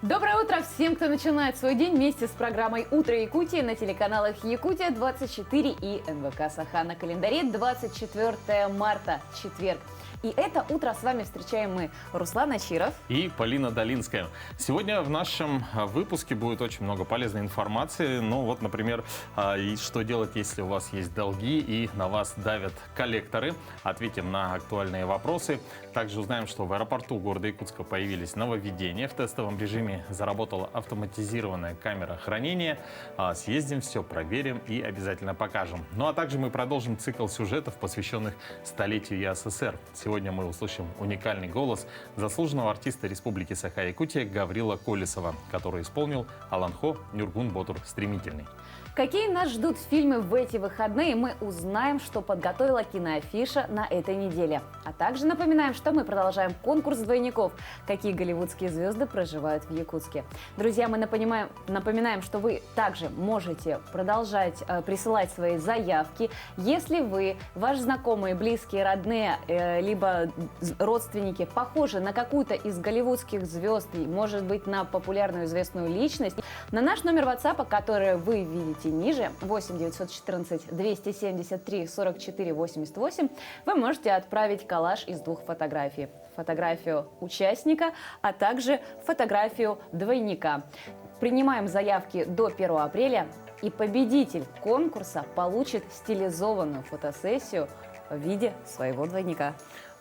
Доброе утро всем, кто начинает свой день вместе с программой «Утро Якутии» на телеканалах «Якутия-24» и НВК «Саха». На календаре 24 марта, четверг. И это утро с вами встречаем мы, Руслан Ачиров и Полина Долинская. Сегодня в нашем выпуске будет очень много полезной информации. Ну вот, например, что делать, если у вас есть долги и на вас давят коллекторы. Ответим на актуальные вопросы. Также узнаем, что в аэропорту города Якутска появились нововведения. В тестовом режиме заработала автоматизированная камера хранения. Съездим, все проверим и обязательно покажем. Ну а также мы продолжим цикл сюжетов, посвященных столетию ЯССР. Сегодня мы услышим уникальный голос заслуженного артиста Республики Саха-Якутия Гаврила Колесова, который исполнил Аланхо Нюргун Ботур Стремительный. Какие нас ждут фильмы в эти выходные, мы узнаем, что подготовила киноафиша на этой неделе. А также напоминаем, что мы продолжаем конкурс двойников. Какие голливудские звезды проживают в Якутске. Друзья, мы напоминаем, что вы также можете продолжать присылать свои заявки. Если вы, ваши знакомые, близкие, родные, либо родственники похожи на какую-то из голливудских звезд, может быть, на популярную известную личность, на наш номер WhatsApp, который вы видите ниже, 8 914 273 44 88, вы можете отправить коллаж из двух фотографий. Фотографию участника, а также фотографию двойника. Принимаем заявки до 1 апреля, и победитель конкурса получит стилизованную фотосессию в виде своего двойника.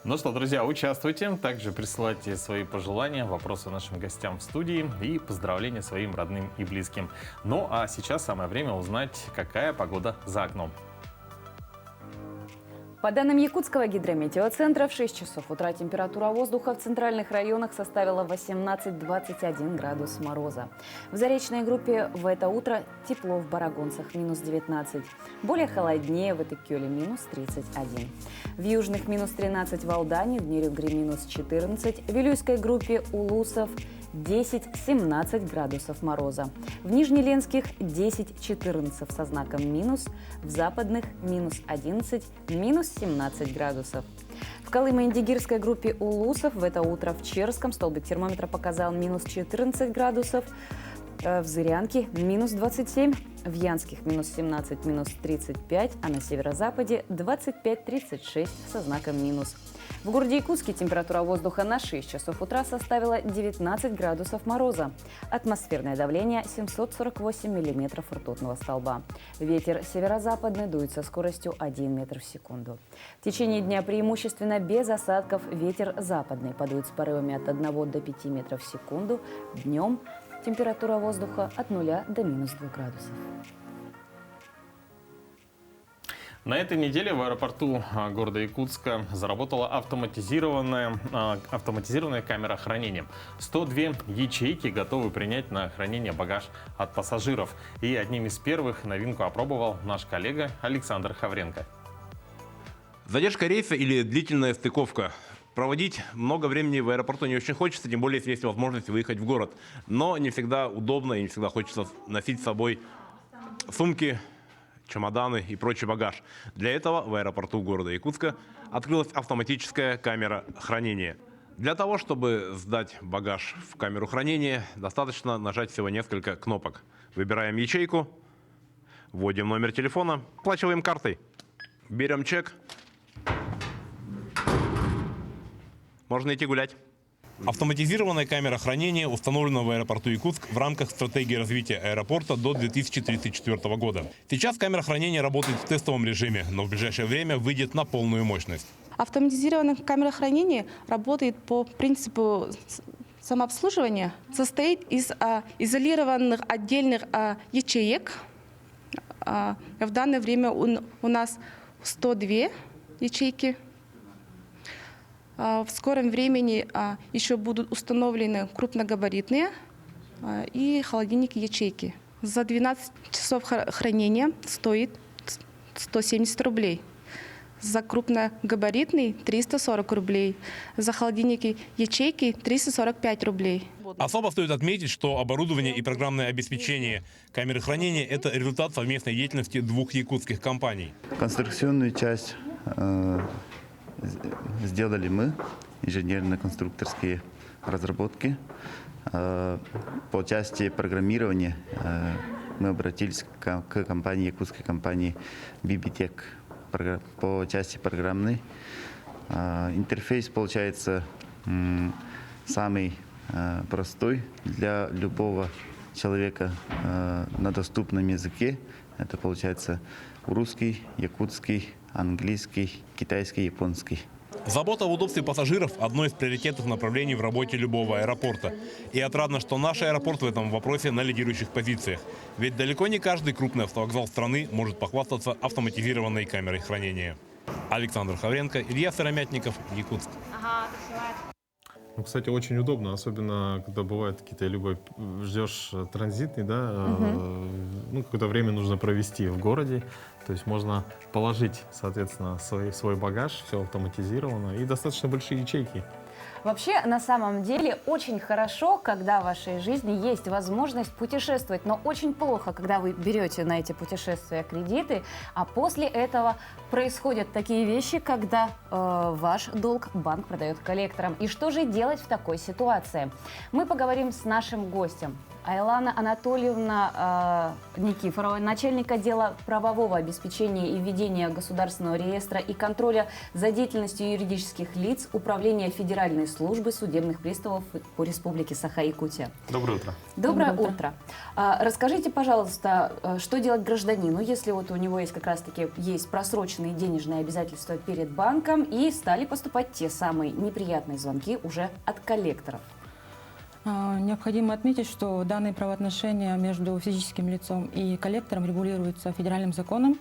Ну что, друзья, участвуйте. Также присылайте свои пожелания, вопросы нашим гостям в студии и поздравления своим родным и близким. Ну а сейчас самое время узнать, какая погода за окном. По данным Якутского гидрометеоцентра, в 6 часов утра температура воздуха в центральных районах составила 18-21 градус мороза. В Заречной группе в это утро тепло в Барагонцах минус 19. Более холоднее в Итыкёле минус 31. В Южных минус 13 в Алдане, в Нерюгре минус 14. В Вилюйской группе Улусов 10-17 градусов мороза. В Нижнеленских 10-14 со знаком минус. В Западных минус 11, минус 17 градусов. В Колымо-Индигирской группе Улусов в это утро в Черском столбик термометра показал минус 14 градусов. В Зырянке минус 27, в Янских минус 17, минус 35, а на северо-западе 25-36 со знаком минус. В городе Якутске температура воздуха на 6 часов утра составила 19 градусов мороза. Атмосферное давление 748 миллиметров ртутного столба. Ветер северо-западный дует со скоростью 1 метр в секунду. В течение дня преимущественно без осадков ветер западный подует с порывами от 1 до 5 метров в секунду. Днем температура воздуха от 0 до минус 2 градусов. На этой неделе в аэропорту города Якутска заработала автоматизированная камера хранения. 102 ячейки готовы принять на хранение багаж от пассажиров. И одним из первых новинку опробовал наш коллега Александр Хавренко. Задержка рейса или длительная стыковка. Проводить много времени в аэропорту не очень хочется, тем более, если есть возможность выехать в город. Но не всегда удобно и не всегда хочется носить с собой сумки, чемоданы и прочий багаж. Для этого в аэропорту города Якутска открылась автоматическая камера хранения. Для того, чтобы сдать багаж в камеру хранения, достаточно нажать всего несколько кнопок. Выбираем ячейку, вводим номер телефона, оплачиваем картой, берем чек. Можно идти гулять. Автоматизированная камера хранения установлена в аэропорту Якутск в рамках стратегии развития аэропорта до 2034 года. Сейчас камера хранения работает в тестовом режиме, но в ближайшее время выйдет на полную мощность. Автоматизированная камера хранения работает по принципу самообслуживания. Состоит из изолированных отдельных ячеек. В данное время у нас 102 ячейки. В скором времени еще будут установлены крупногабаритные и холодильники ячейки. За 12 часов хранения стоит 170 рублей. За крупногабаритный 340 рублей. За холодильники ячейки 345 рублей. Особо стоит отметить, что оборудование и программное обеспечение камеры хранения – это результат совместной деятельности двух якутских компаний. Конструкционную часть сделали мы, инженерно-конструкторские разработки. По части программирования мы обратились к компании, якутской компании BBTech по части программной. Интерфейс получается самый простой для любого человека на доступном языке. Это получается русский, якутский, английский, китайский, японский. Забота об удобстве пассажиров – одно из приоритетных направлений в работе любого аэропорта. И отрадно, что наш аэропорт в этом вопросе на лидирующих позициях. Ведь далеко не каждый крупный автовокзал страны может похвастаться автоматизированной камерой хранения. Александр Хавренко, Илья Сыромятников, Якутск. Ну, кстати, очень удобно, особенно когда бывают какие-то, либо ждешь транзитный, да, ну, какое-то время нужно провести в городе, то есть можно положить, соответственно, свой багаж, все автоматизировано, и достаточно большие ячейки. Вообще, на самом деле, очень хорошо, когда в вашей жизни есть возможность путешествовать, но очень плохо, когда вы берете на эти путешествия кредиты, а после этого происходят такие вещи, когда ваш долг банк продает коллекторам. И что же делать в такой ситуации? Мы поговорим с нашим гостем. Айлана Анатольевна Никифорова, начальник отдела правового обеспечения и ведения государственного реестра и контроля за деятельностью юридических лиц Управления Федеральной службы судебных приставов по Республике Саха-Якутия. Доброе утро. Доброе утро. Расскажите, пожалуйста, что делать гражданину, если вот у него есть как раз-таки есть просроченные денежные обязательства перед банком и стали поступать те самые неприятные звонки уже от коллекторов? Необходимо отметить, что данные правоотношения между физическим лицом и коллектором регулируются федеральным законом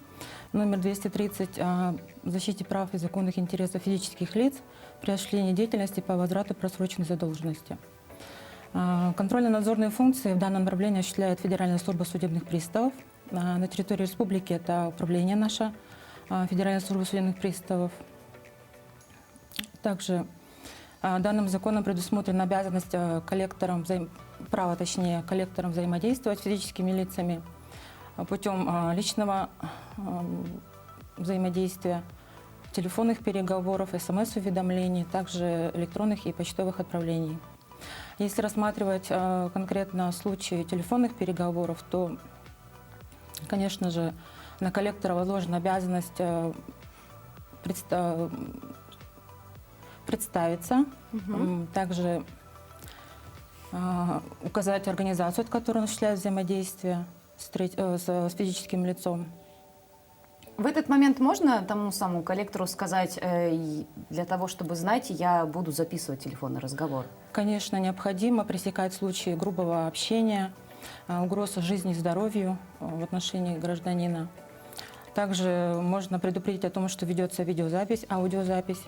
номер 230 о защите прав и законных интересов физических лиц при осуществлении деятельности по возврату просроченной задолженности. Контрольно-надзорные функции в данном направлении осуществляет Федеральная служба судебных приставов. На территории республики это управление наше, Федеральная служба судебных приставов. Также данным законом предусмотрена обязанность коллекторам, право точнее, коллекторам взаимодействовать с физическими лицами путем личного взаимодействия, телефонных переговоров, СМС-уведомлений, также электронных и почтовых отправлений. Если рассматривать конкретно случаи телефонных переговоров, то, конечно же, на коллектора возложена обязанность представиться, также указать организацию, от которой он осуществляет взаимодействие с физическим лицом. В этот момент можно тому самому коллектору сказать, для того, чтобы знать, я буду записывать телефонный разговор? Конечно, необходимо пресекать случаи грубого общения, угроз жизни и здоровью в отношении гражданина. Также можно предупредить о том, что ведется видеозапись, аудиозапись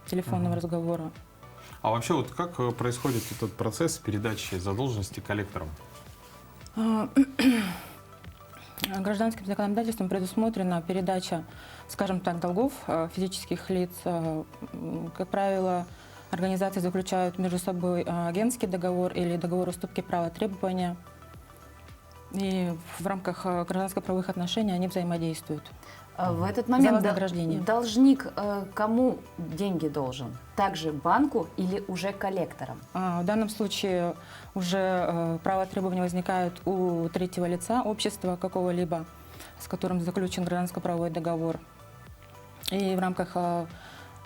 телефонного разговора. А вообще, вот как происходит этот процесс передачи задолженности коллекторам? Гражданским законодательством предусмотрена передача, скажем так, долгов физических лиц. Как правило, организации заключают между собой агентский договор или договор уступки права требования. И в рамках гражданско-правовых отношений они взаимодействуют. В этот момент вознаграждение. Должник кому деньги должен? Также банку или уже коллекторам? В данном случае уже право требования возникает у третьего лица, общества какого-либо, с которым заключен гражданско-правовой договор. И в рамках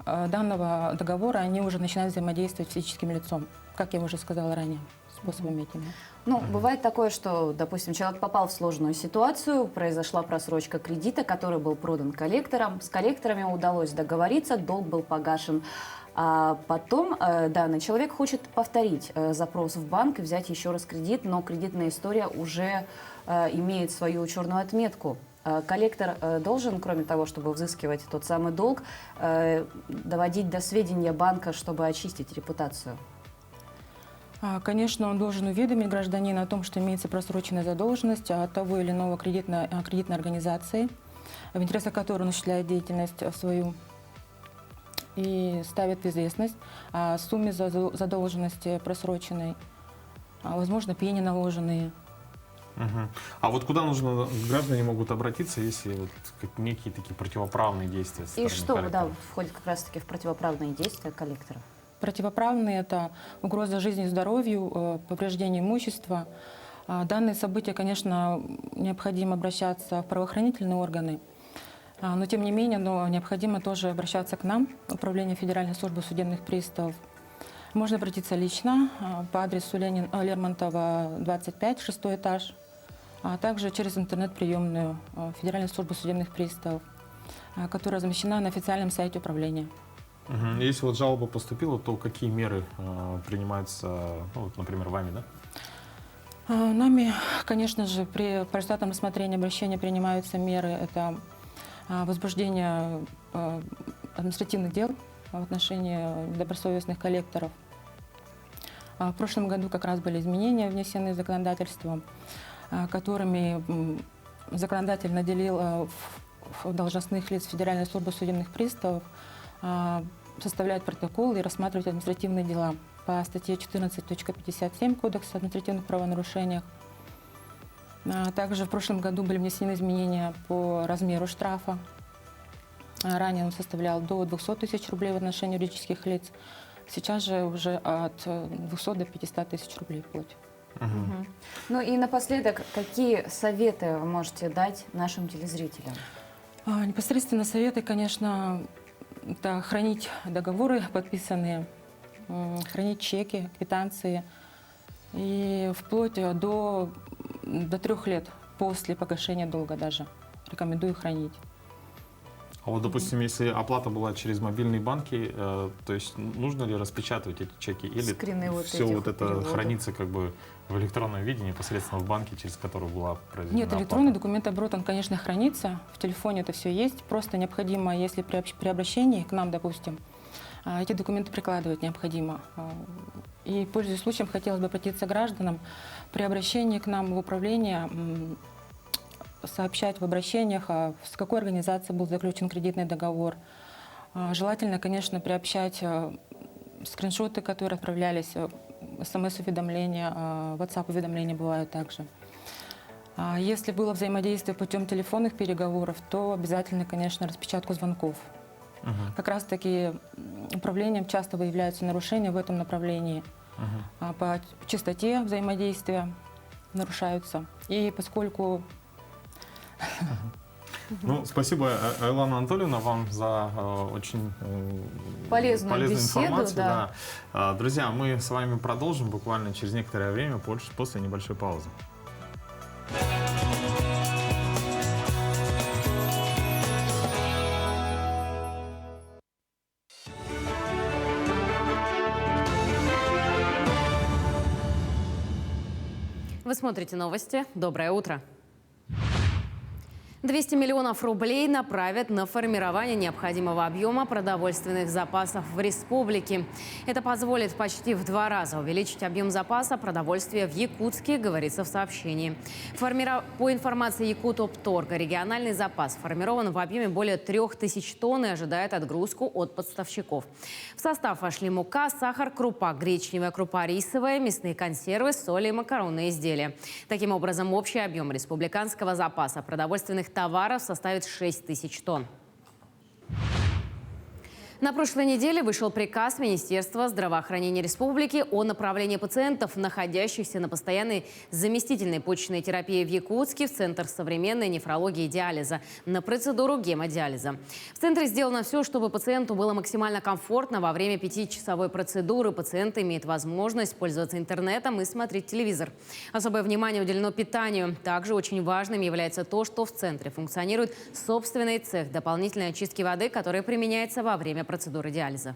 данного договора они уже начинают взаимодействовать с физическим лицом, как я уже сказала ранее, способами этими. Ну, бывает такое, что, допустим, человек попал в сложную ситуацию, произошла просрочка кредита, который был продан коллекторам. С коллекторами удалось договориться, долг был погашен. А потом данный человек хочет повторить запрос в банк и взять еще раз кредит, но кредитная история уже имеет свою черную отметку. Коллектор должен, кроме того, чтобы взыскивать тот самый долг, доводить до сведения банка, чтобы очистить репутацию. Конечно, он должен уведомить гражданина о том, что имеется просроченная задолженность от того или иного кредитной организации, в интересах которой он осуществляет деятельность свою, и ставит в известность о сумме задолженности просроченной, возможно, пени наложенные. А вот куда граждане могут обратиться, если вот некие такие противоправные действия со стороны И что коллектора? входит как раз-таки в противоправные действия коллекторов? противоправные, это угроза жизни и здоровью, повреждение имущества. Данные события, конечно, необходимо обращаться в правоохранительные органы. Но тем не менее, необходимо тоже обращаться к нам, Управление Федеральной службы судебных приставов. Можно обратиться лично по адресу Лермонтова, 25, 6 этаж, а также через интернет-приемную Федеральной службы судебных приставов, которая размещена на официальном сайте управления. Если вот жалоба поступила, то какие меры принимаются, ну, вот, например, вами, да? Нами, конечно же, по результатам рассмотрения обращения принимаются меры. Это возбуждение административных дел в отношении недобросовестных коллекторов. В прошлом году как раз были изменения, внесены в законодательство, которыми законодатель наделил должностных лиц Федеральной службы судебных приставов составлять протоколы и рассматривать административные дела по статье 14.57 Кодекса административных правонарушений. Также в прошлом году были внесены изменения по размеру штрафа. Ранее он составлял до 200 тысяч рублей в отношении юридических лиц. Сейчас же уже от 200 до 500 тысяч рублей вплоть. Ну и напоследок, какие советы вы можете дать нашим телезрителям? Непосредственно советы, конечно, это хранить договоры подписанные, хранить чеки, квитанции. И вплоть до 3 лет после погашения долга даже рекомендую хранить. А вот, допустим, если оплата была через мобильные банки, то есть нужно ли распечатывать эти чеки? Или Скрины вот все этих вот это переводов. хранится как бы в электронном виде непосредственно в банке, через который была произведена Нет, электронный документооборот, он, конечно, хранится. В телефоне это все есть. Просто необходимо, если при обращении к нам, допустим, эти документы прикладывать необходимо. И, пользуясь случаем, хотелось бы обратиться к гражданам. При обращении к нам в управление сообщать в обращениях, с какой организацией был заключен кредитный договор. Желательно, конечно, приобщать скриншоты, которые отправлялись, СМС-уведомления, WhatsApp-уведомления бывают также. Если было взаимодействие путем телефонных переговоров, то обязательно, конечно, распечатку звонков. Как раз-таки управлением часто выявляются нарушения в этом направлении. По частоте взаимодействия нарушаются. И поскольку... Ну, спасибо, Айлана Анатольевна, вам за очень Полезную беседу, информацию. да. Да. Друзья, мы с вами продолжим буквально через некоторое время, после небольшой паузы. Вы смотрите новости. Доброе утро. 200 миллионов рублей направят на формирование необходимого объема продовольственных запасов в республике. Это позволит почти в 2 раза увеличить объем запаса продовольствия в Якутске, говорится в сообщении. По информации Якутопторга, региональный запас формирован в объеме более 3000 тонн и ожидает отгрузку от поставщиков. В состав вошли мука, сахар, крупа, гречневая крупа рисовая, мясные консервы, соли и макаронные изделия. Таким образом, общий объем республиканского запаса продовольственных товаров составит 6000 тонн. На прошлой неделе вышел приказ Министерства здравоохранения республики о направлении пациентов, находящихся на постоянной заместительной почечной терапии в Якутске, в Центр современной нефрологии и диализа на процедуру гемодиализа. В центре сделано все, чтобы пациенту было максимально комфортно. Во время 5-часовой процедуры пациент имеет возможность пользоваться интернетом и смотреть телевизор. Особое внимание уделено питанию. Также очень важным является то, что в центре функционирует собственный цех дополнительной очистки воды, который применяется во время процедуры диализа.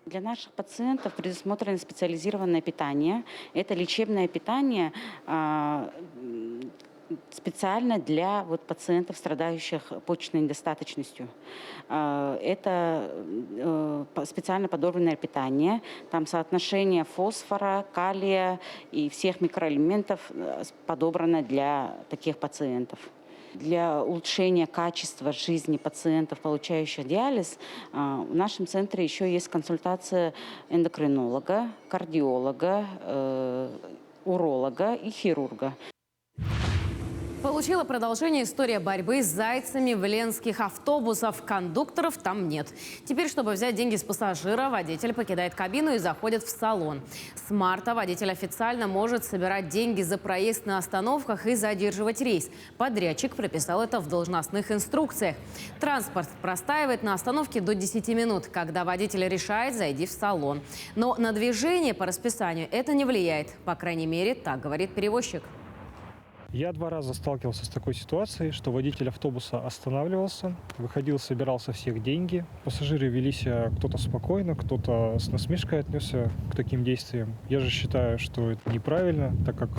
Для наших пациентов предусмотрено специализированное питание. Это лечебное питание специально для пациентов, страдающих почечной недостаточностью. Это специально подобранное питание. Там соотношение фосфора, калия и всех микроэлементов подобрано для таких пациентов. Для улучшения качества жизни пациентов, получающих диализ, в нашем центре еще есть консультация эндокринолога, кардиолога, уролога и хирурга. Получила продолжение история борьбы с зайцами в ленских автобусов. Кондукторов там нет. Теперь, чтобы взять деньги с пассажира, водитель покидает кабину и заходит в салон. С марта водитель официально может собирать деньги за проезд на остановках и задерживать рейс. Подрядчик прописал это в должностных инструкциях. Транспорт простаивает на остановке до 10 минут. Когда водитель решает, зайди в салон. Но на движение по расписанию это не влияет. По крайней мере, так говорит перевозчик. Я 2 раза сталкивался с такой ситуацией, что водитель автобуса останавливался, выходил, собирал со всех деньги. Пассажиры вели себя кто-то спокойно, кто-то с насмешкой отнесся к таким действиям. Я же считаю, что это неправильно, так как,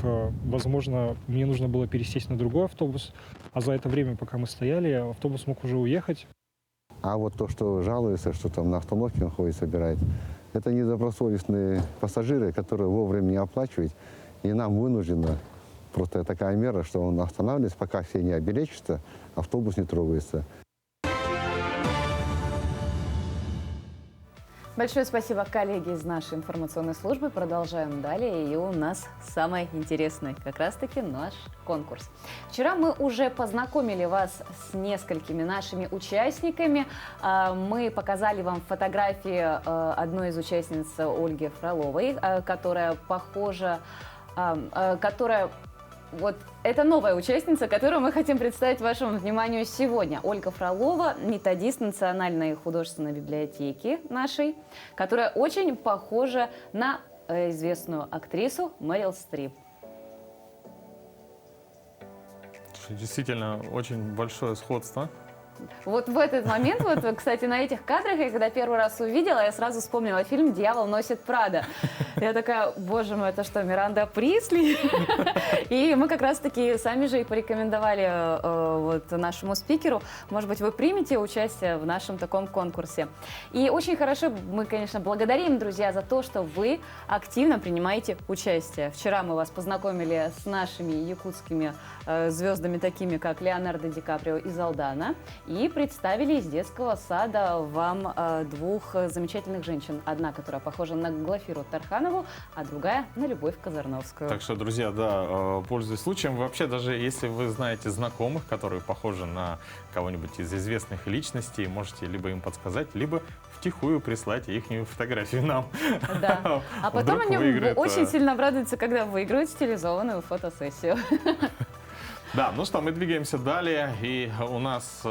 возможно, мне нужно было пересесть на другой автобус, а за это время, пока мы стояли, автобус мог уже уехать. А вот то, что жалуется, что там на остановке он ходит, собирает, это недобросовестные пассажиры, которые вовремя не оплачивают, и нам вынуждено. Просто такая мера, что он останавливается, пока все не обелечатся, автобус не трогается. Большое спасибо, коллеги из нашей информационной службы. Продолжаем далее. И у нас самое интересное, как раз-таки наш конкурс. Вчера мы уже познакомили вас с несколькими нашими участниками. Мы показали вам фотографии одной из участниц Ольги Фроловой, которая похожа, вот это новая участница, которую мы хотим представить вашему вниманию сегодня. Ольга Фролова, методист Национальной художественной библиотеки нашей, которая очень похожа на известную актрису Мэрил Стрип. Действительно, очень большое сходство. Вот в этот момент, вот, кстати, на этих кадрах, я когда первый раз увидела, я сразу вспомнила фильм «Дьявол носит Прада». Я такая, боже мой, это что, Миранда Присли? И мы как раз-таки сами же и порекомендовали вот нашему спикеру, может быть, вы примете участие в нашем таком конкурсе. И очень хорошо, мы, конечно, благодарим, друзья, за то, что вы активно принимаете участие. Вчера мы вас познакомили с нашими якутскими звездами, такими как Леонардо Ди Каприо из «Алдана», и представили из детского сада вам 2 замечательных женщин. Одна, которая похожа на Глафиру Тарханову, а другая на Любовь Казарновскую. Так что, друзья, да, пользуясь случаем, вообще даже если вы знаете знакомых, которые похожи на кого-нибудь из известных личностей, можете либо им подсказать, либо втихую прислать их фотографию нам. Да. А потом они очень сильно обрадуются, когда выиграют стилизованную фотосессию. Да, ну что, мы двигаемся далее, и у нас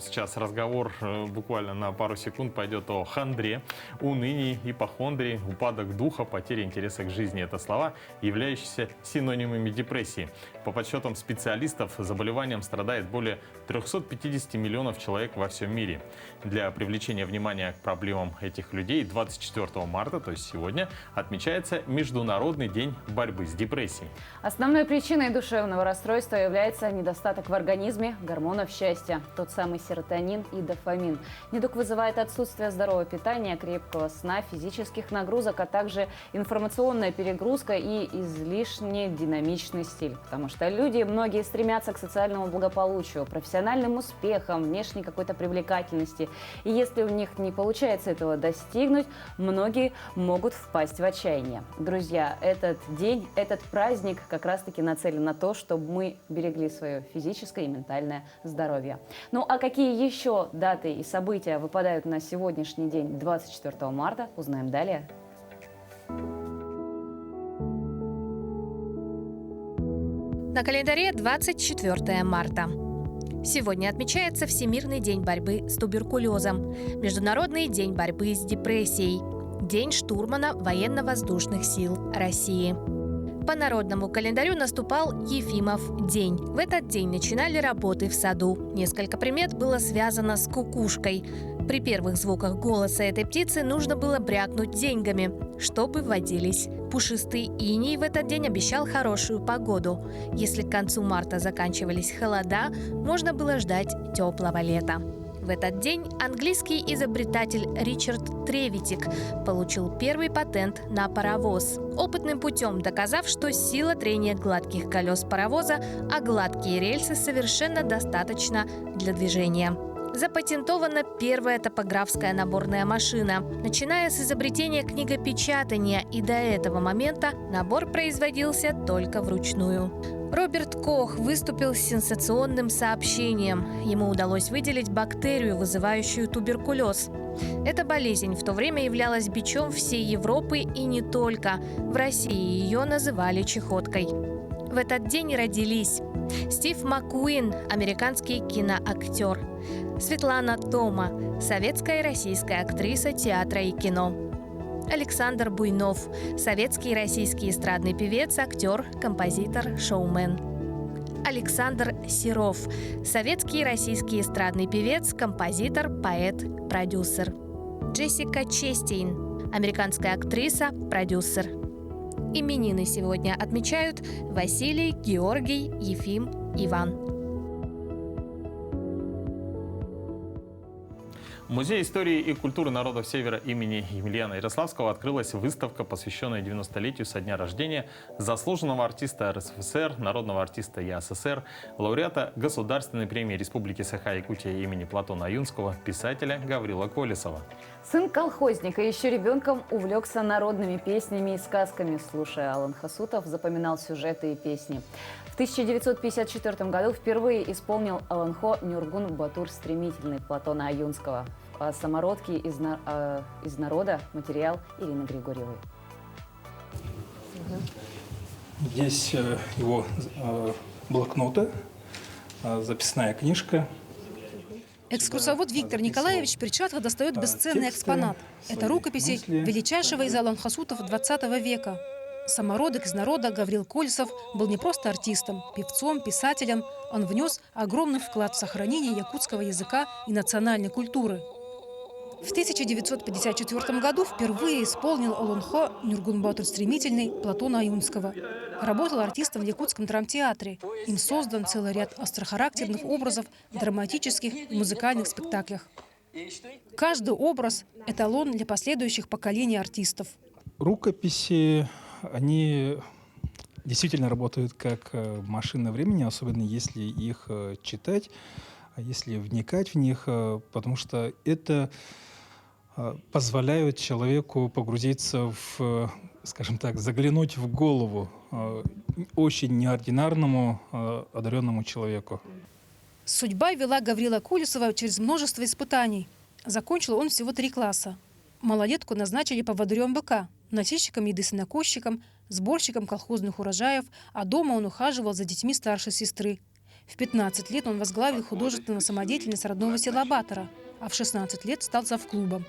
сейчас разговор буквально на пару секунд пойдет о хандре, унынии, ипохондрии, упадок духа, потеря интереса к жизни. Это слова, являющиеся синонимами депрессии. По подсчетам специалистов, заболеванием страдает более 350 миллионов человек во всем мире. Для привлечения внимания к проблемам этих людей 24 марта, то есть сегодня, отмечается Международный день борьбы с депрессией. Основной причиной душевного расстройства является недостаток в организме гормонов счастья, тот самый серотонин и дофамин. Недуг вызывает отсутствие здорового питания, крепкого сна, физических нагрузок, а также информационная перегрузка и излишне динамичный стиль. Потому что люди, многие стремятся к социальному благополучию, профессиональным успехам, внешней какой-то привлекательности. И если у них не получается этого достигнуть, многие могут впасть в отчаяние. Друзья, этот день, этот праздник как раз-таки нацелен на то, чтобы мы берегли свое физическое и ментальное здоровье. Ну а какие еще даты и события выпадают на сегодняшний день, 24 марта, узнаем далее. На календаре 24 марта. Сегодня отмечается Всемирный день борьбы с туберкулезом, Международный день борьбы с депрессией, День штурмана военно-воздушных сил России. По народному календарю наступал Ефимов день. В этот день начинали работы в саду. Несколько примет было связано с кукушкой. При первых звуках голоса этой птицы нужно было брякнуть деньгами, чтобы водились. Пушистый иней в этот день обещал хорошую погоду. Если к концу марта заканчивались холода, можно было ждать теплого лета. В этот день английский изобретатель Ричард Тревитик получил первый патент на паровоз, опытным путем доказав, что сила трения гладких колес паровоза, а гладкие рельсы совершенно достаточно для движения. Запатентована первая топографская наборная машина. Начиная с изобретения книгопечатания и до этого момента набор производился только вручную. Роберт Кох выступил с сенсационным сообщением. Ему удалось выделить бактерию, вызывающую туберкулез. Эта болезнь в то время являлась бичом всей Европы и не только. В России ее называли чехоткой. В этот день родились Стив Маккуин, американский киноактер, Светлана Тома, советская и российская актриса театра и кино, Александр Буйнов, советский и российский эстрадный певец, актер, композитор, шоумен, Александр Серов, советский и российский эстрадный певец, композитор, поэт, продюсер, Джессика Честейн, американская актриса, продюсер. Именины сегодня отмечают Василий, Георгий, Ефим, Иван. В Музее истории и культуры народов Севера имени Емельяна Ярославского открылась выставка, посвященная 90-летию со дня рождения заслуженного артиста РСФСР, народного артиста ЯССР, лауреата Государственной премии Республики Саха-Якутия имени Платона Аюнского, писателя Гаврила Колесова. Сын колхозника еще ребенком увлекся народными песнями и сказками. Слушая, Алан Хасутов запоминал сюжеты и песни. В 1954 году впервые исполнил Аланхо Нюргун Батур Стремительный Платона Аюнского. О самородке из народа материал Ирины Григорьевой. Здесь его блокноты, записная книжка. Экскурсовод Виктор Николаевич Перчатка достает бесценный экспонат. Это рукописи величайшего из Алан Хасутов XX века. Самородок из народа Гаврил Колесов был не просто артистом, певцом, писателем. Он внес огромный вклад в сохранение якутского языка и национальной культуры. В 1954 году впервые исполнил Аланхо Нюргун Батур Стремительный Платона Аюнского. Работал артистом в Якутском драмтеатре. Им создан целый ряд острохарактерных образов в драматических и музыкальных спектаклях. Каждый образ – эталон для последующих поколений артистов. Рукописи, они действительно работают как машина времени, особенно если их читать, если вникать в них, потому что это позволяет человеку погрузиться в, скажем так, заглянуть в голову очень неординарному, одаренному человеку. Судьба вела Гаврила Колесова через множество испытаний. Закончил он всего 3 класса. Малолетку назначили поводырем быка, носильщиком еды сенокосчиком, сборщиком колхозных урожаев, а дома он ухаживал за детьми старшей сестры. В 15 лет он возглавил художественную самодеятельность родного села Батора, а в 16 лет стал завклубом.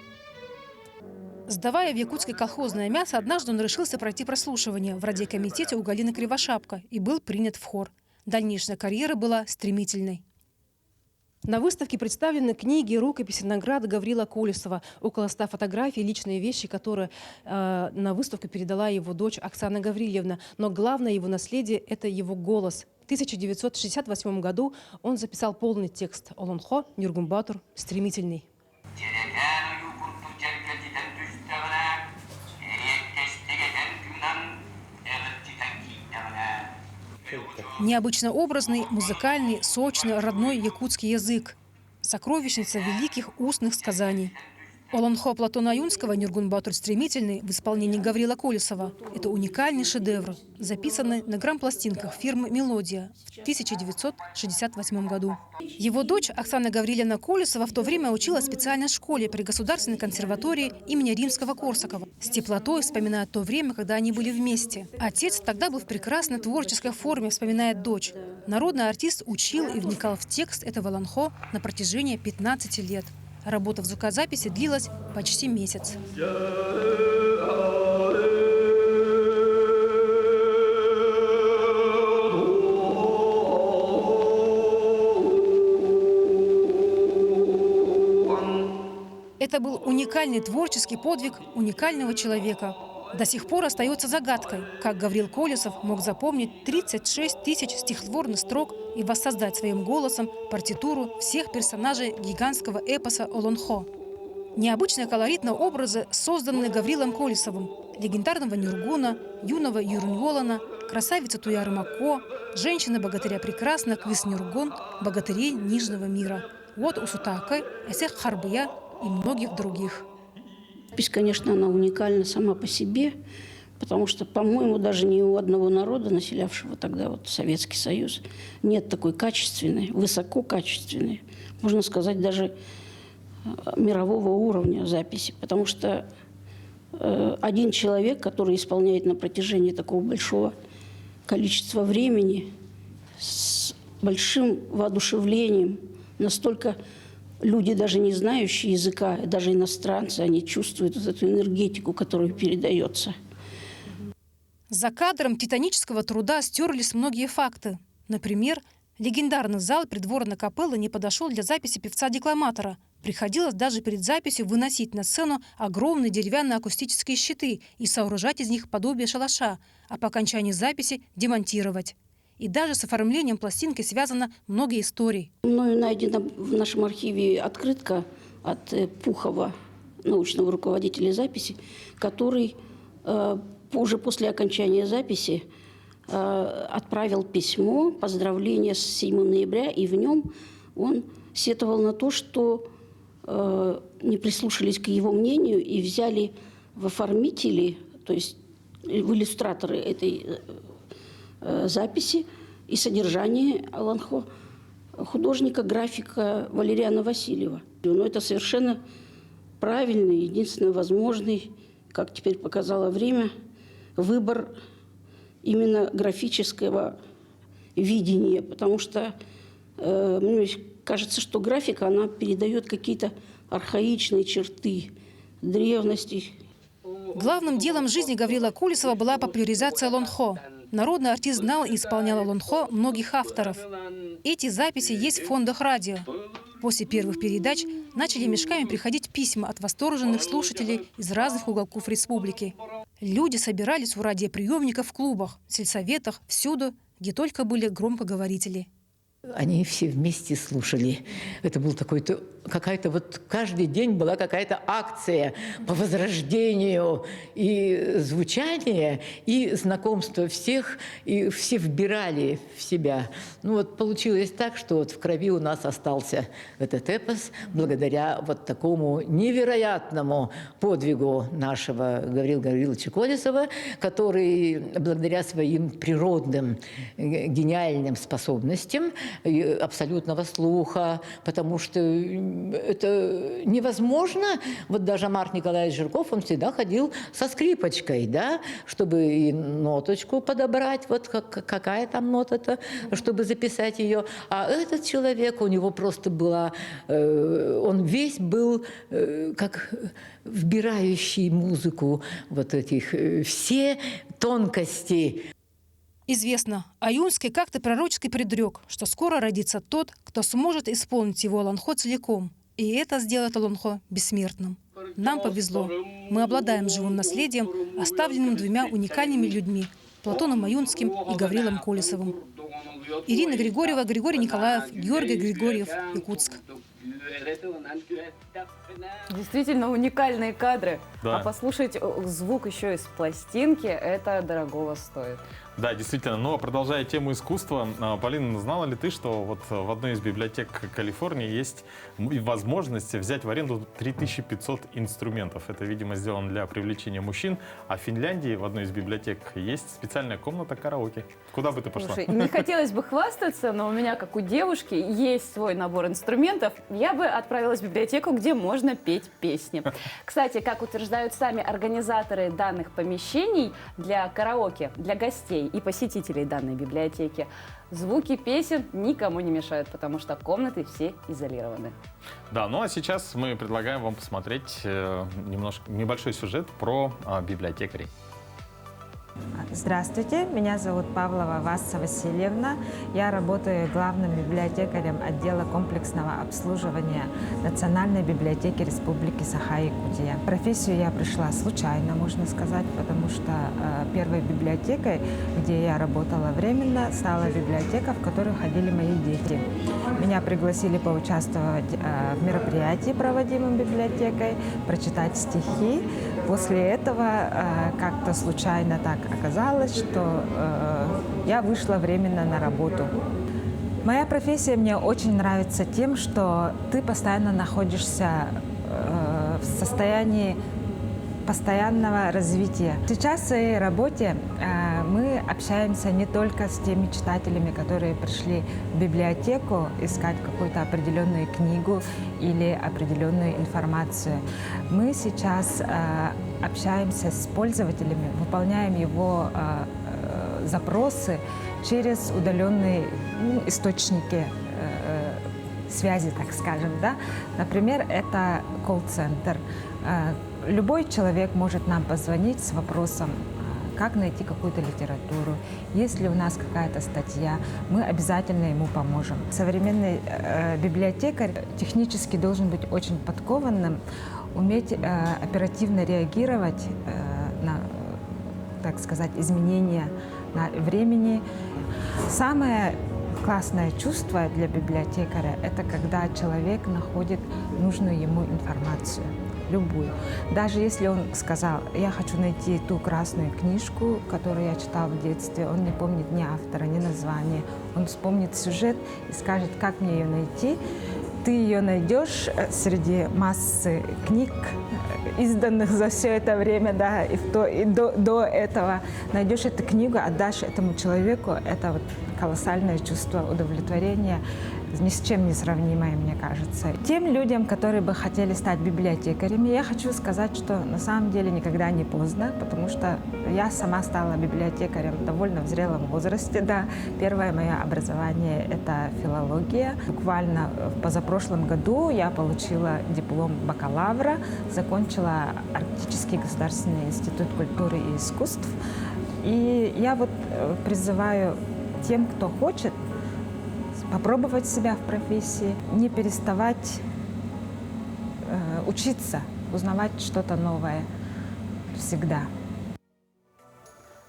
Сдавая в якутское колхозное мясо, однажды он решился пройти прослушивание в радиокомитете у Галины Кривошапко и был принят в хор. Дальнейшая карьера была стремительной. На выставке представлены книги, рукописи, награды Гаврила Колесова. Около 100 фотографий, личные вещи, которые на выставку передала его дочь Оксана Гаврильевна. Но главное его наследие – это его голос. В 1968 году он записал полный текст «Аланхо Нюргун Батур Стремительный». Необычно образный, музыкальный, сочный, родной якутский язык. Сокровищница великих устных сказаний. Аланхо Платона Аюнского «Нюргун Батур Стремительный» в исполнении Гаврила Колесова – это уникальный шедевр, записанный на грампластинках фирмы «Мелодия» в 1968 году. Его дочь Оксана Гаврилевна Колесова в то время училась в специальной школе при Государственной консерватории имени Римского-Корсакова. С теплотой вспоминает то время, когда они были вместе. Отец тогда был в прекрасной творческой форме, вспоминает дочь. Народный артист учил и вникал в текст этого Аланхо на протяжении 15 лет. Работа в звукозаписи длилась почти месяц. Это был уникальный творческий подвиг уникального человека. До сих пор остается загадкой, как Гаврил Колесов мог запомнить 36 тысяч стихотворных строк и воссоздать своим голосом партитуру всех персонажей гигантского эпоса «Аланхо». Необычные колоритные образы созданы Гаврилом Колесовым. Легендарного Нюргуна, юного Юруньолана, красавицы Туяры Мако, женщины-богатыря прекрасна Квис Нюргун, богатырей Нижнего мира. Вот Усутакы, Эсех Харбия и многих других. Песня, конечно, она уникальна сама по себе. Потому что, по-моему, даже ни у одного народа, населявшего тогда вот Советский Союз, нет такой качественной, высококачественной, можно сказать, даже мирового уровня записи. Потому что один человек, который исполняет на протяжении такого большого количества времени, с большим воодушевлением, настолько люди, даже не знающие языка, даже иностранцы, они чувствуют вот эту энергетику, которая передается. За кадром титанического труда стерлись многие факты. Например, легендарный зал придворной капеллы не подошел для записи певца-декламатора. Приходилось даже перед записью выносить на сцену огромные деревянные акустические щиты и сооружать из них подобие шалаша, а по окончании записи демонтировать. И даже с оформлением пластинки связано много историй. Мною найдена в нашем архиве открытка от Пухова, научного руководителя записи, который уже после окончания записи отправил письмо, поздравление с 7 ноября, и в нем он сетовал на то, что не прислушались к его мнению и взяли в оформители, то есть в иллюстраторы этой записи и содержание Олонхо художника, графика Валериана Васильева. Но это совершенно правильный, единственно возможный, как теперь показало время, выбор именно графического видения, потому что мне кажется, что графика, она передает какие-то архаичные черты древности. Главным делом жизни Гаврила Колесова была популяризация лонхо. Народный артист знал и исполнял лонхо многих авторов. Эти записи есть в фондах радио. После первых передач начали мешками приходить письма от восторженных слушателей из разных уголков республики. Люди собирались у радиоприемников в клубах, сельсоветах, всюду, где только были громкоговорители. Они все вместе слушали. Это был какая-то вот каждый день была какая-то акция по возрождению и звучания, и знакомства всех, и все вбирали в себя. Ну вот получилось так, что вот в крови у нас остался этот эпос благодаря вот такому невероятному подвигу нашего Гаврила Гавриловича Колесова, который благодаря своим природным гениальным способностям абсолютного слуха, потому что это невозможно. Вот даже Марк Николаевич Жирков, он всегда ходил со скрипочкой, да, чтобы и ноточку подобрать, вот какая там нота-то, чтобы записать ее. А этот человек, у него просто была, он весь был как вбирающий музыку, вот этих, все тонкости. Известно, Аюнский как-то пророчески предрек, что скоро родится тот, кто сможет исполнить его лонхо целиком. И это сделает лонхо бессмертным. Нам повезло. Мы обладаем живым наследием, оставленным двумя уникальными людьми – Платоном Аюнским и Гаврилом Колесовым. Ирина Григорьева, Григорий Николаев, Георгий Григорьев, Якутск. Действительно уникальные кадры. Да. А послушать звук еще из пластинки, это дорогого стоит. Да, действительно. Но продолжая тему искусства, Полина, знала ли ты, что вот в одной из библиотек Калифорнии есть возможность взять в аренду 3500 инструментов? Это, видимо, сделано для привлечения мужчин. А в Финляндии в одной из библиотек есть специальная комната караоке. Куда бы ты пошла? Слушай, не хотелось бы хвастаться, но у меня, как у девушки, есть свой набор инструментов. Я бы отправилась в библиотеку, где можно петь песни. Кстати, как утверждают сами организаторы данных помещений для караоке, для гостей и посетителей данной библиотеки, звуки песен никому не мешают, потому что комнаты все изолированы. Да, ну а сейчас мы предлагаем вам посмотреть небольшой сюжет про библиотекарей. Здравствуйте, меня зовут Павлова Васса Васильевна. Я работаю главным библиотекарем отдела комплексного обслуживания Национальной библиотеки Республики Саха-Якутия. В профессию я пришла случайно, можно сказать, потому что первой библиотекой, где я работала временно, стала библиотека, в которую ходили мои дети. Меня пригласили поучаствовать в мероприятии, проводимом библиотекой, прочитать стихи. После этого как-то случайно так оказалось, что я вышла временно на работу. Моя профессия мне очень нравится тем, что ты постоянно находишься в состоянии постоянного развития. Сейчас в своей работе мы общаемся не только с теми читателями, которые пришли в библиотеку искать какую-то определенную книгу или определенную информацию. Мы сейчас общаемся с пользователями, выполняем его запросы через удаленные источники связи, так скажем. Да? Например, это колл-центр. Любой человек может нам позвонить с вопросом, как найти какую-то литературу. Если у нас какая-то статья, мы обязательно ему поможем. Современный библиотекарь технически должен быть очень подкованным, уметь оперативно реагировать на, так сказать, изменения на времени. Самое классное чувство для библиотекаря – это когда человек находит нужную ему информацию, любую. Даже если он сказал, я хочу найти ту красную книжку, которую я читал в детстве, он не помнит ни автора, ни названия, он вспомнит сюжет и скажет, как мне ее найти. Ты ее найдешь среди массы книг, изданных за все это время, да, и до этого. Найдешь эту книгу, отдашь этому человеку, это вот колоссальное чувство удовлетворения, ни с чем не сравнимое, мне кажется. Тем людям, которые бы хотели стать библиотекарями, я хочу сказать, что на самом деле никогда не поздно, потому что я сама стала библиотекарем довольно в зрелом возрасте. Да. Первое мое образование – это филология. Буквально в позапрошлом году я получила диплом бакалавра, закончила Арктический государственный институт культуры и искусств. И я вот призываю тем, кто хочет, попробовать себя в профессии, не переставать учиться, узнавать что-то новое всегда.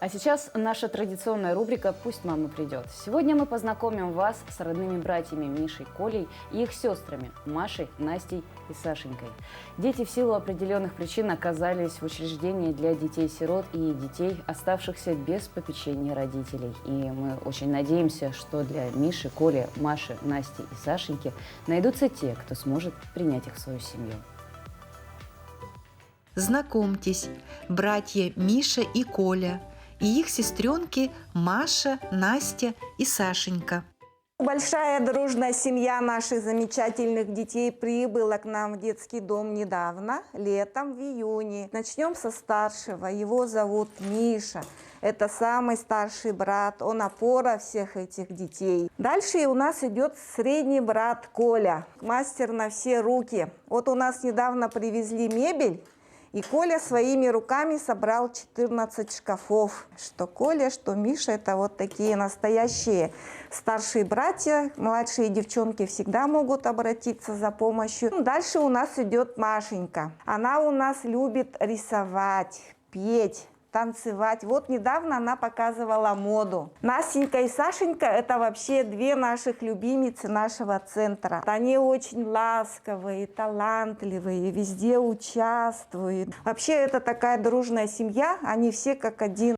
А сейчас наша традиционная рубрика «Пусть мама придет». Сегодня мы познакомим вас с родными братьями Мишей, Колей и их сестрами Машей, Настей и Сашенькой. Дети в силу определенных причин оказались в учреждении для детей-сирот и детей, оставшихся без попечения родителей. И мы очень надеемся, что для Миши, Коли, Маши, Насти и Сашеньки найдутся те, кто сможет принять их в свою семью. Знакомьтесь, братья Миша и Коля и их сестренки Маша, Настя и Сашенька. Большая дружная семья наших замечательных детей прибыла к нам в детский дом недавно, летом, в июне. Начнем со старшего. Его зовут Миша. Это самый старший брат, он опора всех этих детей. Дальше у нас идет средний брат Коля, мастер на все руки. Вот у нас недавно привезли мебель. И Коля своими руками собрал 14 шкафов. Что Коля, что Миша – это вот такие настоящие старшие братья. Младшие девчонки всегда могут обратиться за помощью. Дальше у нас идет Машенька. Она у нас любит рисовать, петь, танцевать. Вот недавно она показывала моду. Настенька и Сашенька – это вообще две наших любимицы нашего центра. Они очень ласковые, талантливые, везде участвуют. Вообще это такая дружная семья, они все как один.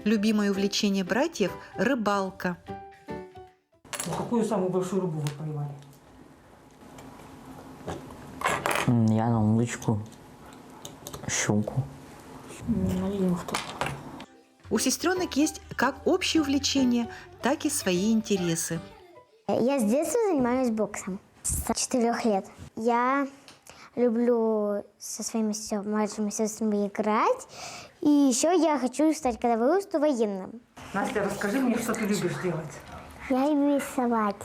Любимое увлечение братьев – рыбалка. Какую самую большую рыбу вы поймали? Я на удочку, щуку. У сестренок есть как общие увлечения, так и свои интересы. Я с детства занимаюсь боксом, с 4 лет. Я люблю со своими младшими сестрами играть. И еще я хочу стать, когда вырасту, военным. Настя, расскажи мне, что ты любишь делать. Я люблю рисовать.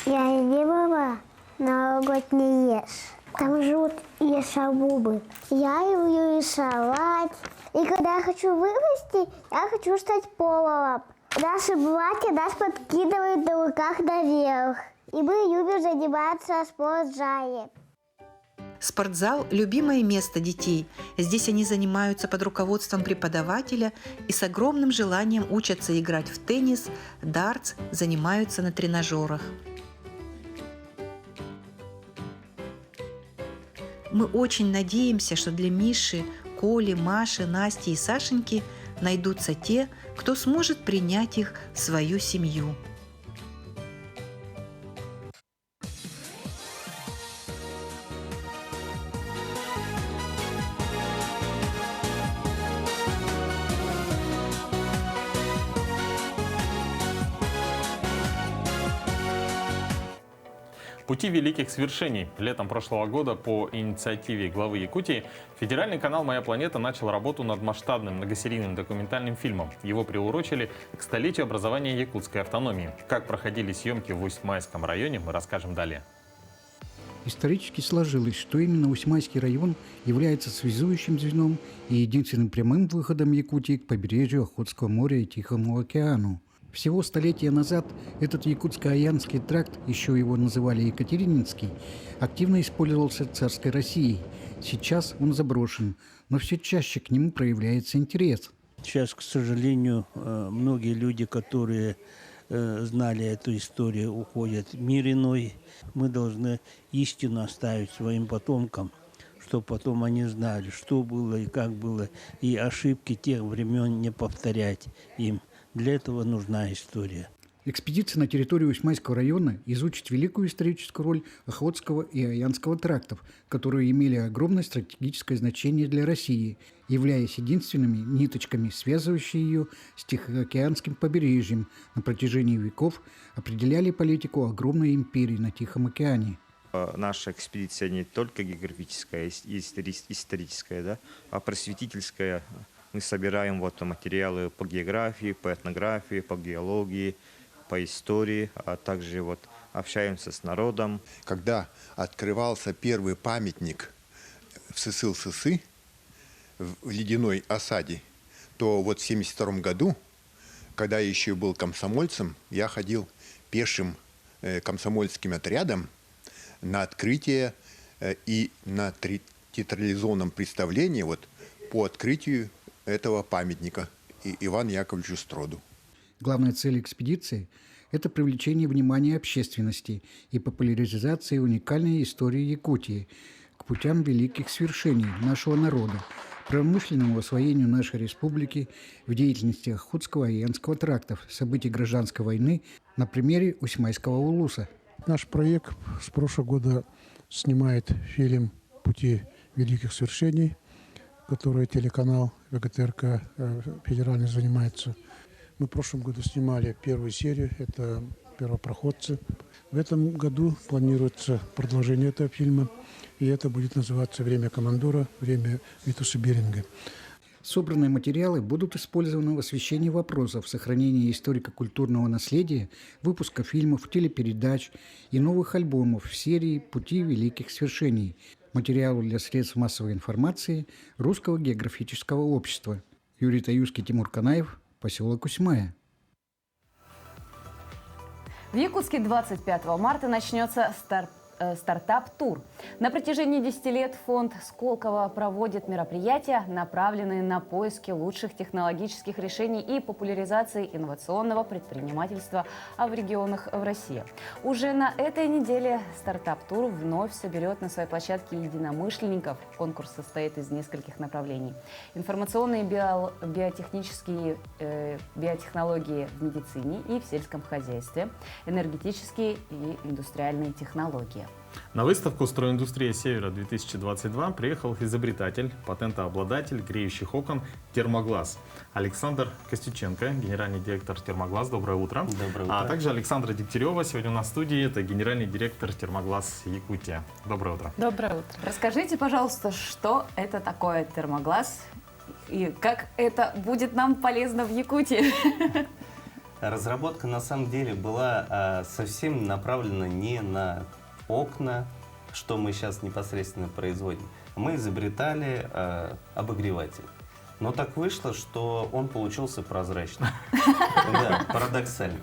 Я любила новогодний ешь. Там живут ешабубы. Я люблю рисовать. И когда я хочу вырасти, я хочу стать поваром. Наши братья нас подкидывают на руках наверх. И мы любим заниматься в спортзале. Спортзал – любимое место детей. Здесь они занимаются под руководством преподавателя и с огромным желанием учатся играть в теннис, дартс, занимаются на тренажерах. Мы очень надеемся, что для Миши, Коли, Маши, Насти и Сашеньки найдутся те, кто сможет принять их в свою семью. Пути великих свершений. Летом прошлого года по инициативе главы Якутии федеральный канал «Моя планета» начал работу над масштабным многосерийным документальным фильмом. Его приурочили к столетию образования якутской автономии. Как проходили съемки в Усть-Майском районе, мы расскажем далее. Исторически сложилось, что именно Усть-Майский район является связующим звеном и единственным прямым выходом Якутии к побережью Охотского моря и Тихому океану. Всего столетия назад этот Якутско-Аянский тракт, еще его называли Екатерининский, активно использовался царской Россией. Сейчас он заброшен, но все чаще к нему проявляется интерес. Сейчас, к сожалению, многие люди, которые знали эту историю, уходят в мир иной. Мы должны истину оставить своим потомкам, чтобы потом они знали, что было и как было, и ошибки тех времен не повторять им. Для этого нужна история. Экспедиция на территорию Усть-Майского района изучит великую историческую роль Охотского и Аянского трактов, которые имели огромное стратегическое значение для России, являясь единственными ниточками, связывающими ее с Тихоокеанским побережьем на протяжении веков, определяли политику огромной империи на Тихом океане. Наша экспедиция не только географическая и историческая, да, а просветительская. Мы собираем материалы по географии, по этнографии, по геологии, по истории, а также общаемся с народом. Когда открывался первый памятник в Сысыл-Сысы, в ледяной осаде, то в 1972 году, когда я еще был комсомольцем, я ходил пешим комсомольским отрядом на открытие и на театрализованном представлении по открытию этого памятника Ивану Яковлевичу Строду. Главная цель экспедиции – это привлечение внимания общественности и популяризация уникальной истории Якутии к путям великих свершений нашего народа, промышленному освоению нашей республики, в деятельности Охотского и Аянского трактов, событий гражданской войны на примере Усть-Майского улуса. Наш проект с прошлого года снимает фильм «Пути великих свершений», который телеканал ВГТРК федеральный занимается. Мы в прошлом году снимали первую серию, это «Первопроходцы». В этом году планируется продолжение этого фильма, и это будет называться «Время командора», «Время Витуса Беринга». Собранные материалы будут использованы в освещении вопросов сохранения историко-культурного наследия, выпуска фильмов, телепередач и новых альбомов в серии «Пути великих свершений», материалу для средств массовой информации Русского географического общества. Юрий Таюский, Тимур Канаев, поселок Усть-Мая. В Якутске 25 марта начнется стартап-тур. На протяжении 10 лет фонд Сколково проводит мероприятия, направленные на поиски лучших технологических решений и популяризации инновационного предпринимательства в регионах в России. Уже на этой неделе стартап-тур вновь соберет на своей площадке единомышленников. Конкурс состоит из нескольких направлений. Информационные, биотехнические, биотехнологии в медицине и в сельском хозяйстве, энергетические и индустриальные технологии. На выставку «Стройиндустрия Севера-2022» приехал изобретатель, патентообладатель греющих окон «Термоглаз» Александр Костюченко, генеральный директор «Термоглаз». Доброе утро. Доброе утро. А также Александра Дегтярева сегодня у нас в студии. Это генеральный директор «Термоглаз Якутия». Доброе утро. Доброе утро. Расскажите, пожалуйста, что это такое «Термоглаз» и как это будет нам полезно в Якутии? Разработка на самом деле была совсем направлена не на окна, что мы сейчас непосредственно производим. Мы изобретали обогреватель. Но так вышло, что он получился прозрачным. Да, парадоксально.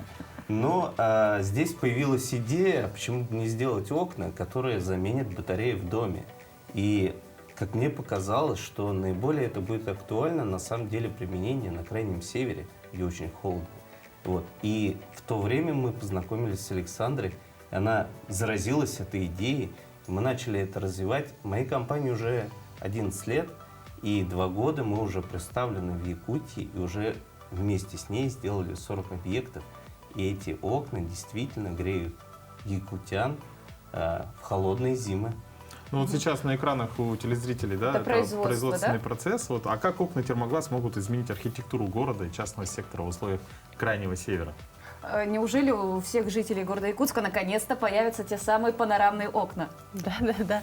Но здесь появилась идея, почему бы не сделать окна, которые заменят батареи в доме. И, как мне показалось, что наиболее это будет актуально на самом деле применение на Крайнем Севере, где очень холодно. И в то время мы познакомились с Александрой, она заразилась этой идеей, мы начали это развивать. В моей компании уже 11 лет, и 2 года мы уже представлены в Якутии, и уже вместе с ней сделали 40 объектов. И эти окна действительно греют якутян в холодные зимы. Ну сейчас на экранах у телезрителей, да, это производственный процесс. А как окна «Термоглаз» могут изменить архитектуру города и частного сектора в условиях Крайнего Севера? Неужели у всех жителей города Якутска наконец-то появятся те самые панорамные окна? Да.